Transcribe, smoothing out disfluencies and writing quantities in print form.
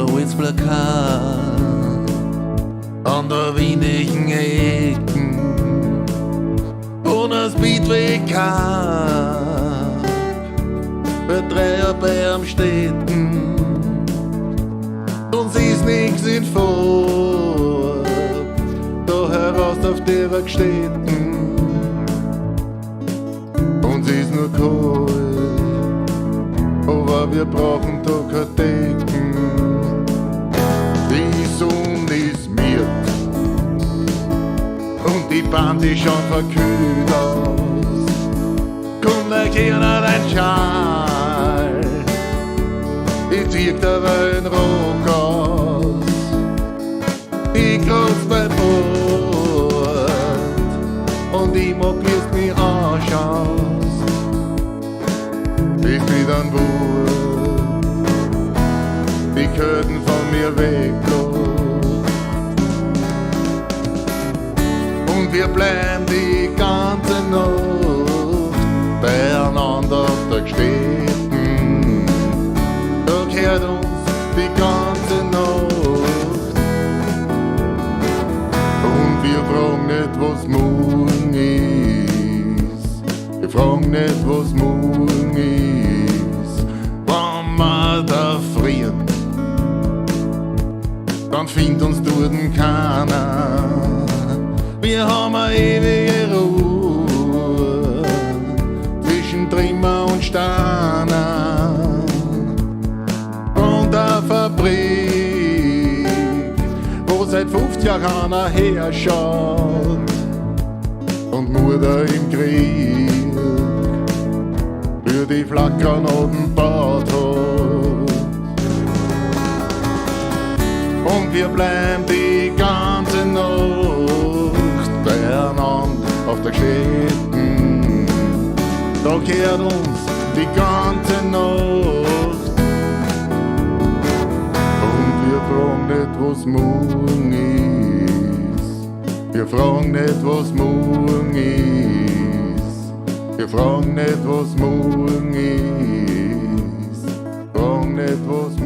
blaues Plakat an der wenigen Ecken und das Beatweg für Dreierbeeren und sie ist nix in Farbe, da heraus auf der gestanden und sie ist nur kalt, aber wir brauchen da keine Decken. Die Sonne ist miert und die Band ist schon verkühlt aus. Komm, da gehen dein Schal, ich zieh aber einen Rock aus. Ich groß beim Bord und ich mag jetzt mich anschaust. Ich bin dann wohl, die Köten von mir weg bloß. Und wir bleiben die ganze Nacht beieinander da gestanden. Da gehört uns die ganze Nacht. Und wir fragen nicht, was morgen ist. Wir fragen nicht, was morgen ist. Wenn wir da frieren, dann findet uns dort keiner. Wir haben eine ewige Ruhe zwischen Trimmer und Steiner und der Fabrik, wo seit 50 Jahren einer herschaut und Mutter im Krieg für die Flakgranaten gebaut hat. Und wir bleiben die ganze Nacht beieinander auf der Stätten. Da kehrt uns die ganze Nacht. Und wir fragen nicht, was morgen ist. Wir fragen nicht, was morgen ist. Wir fragen nicht, was morgen ist. Fragen nicht, was morgen ist.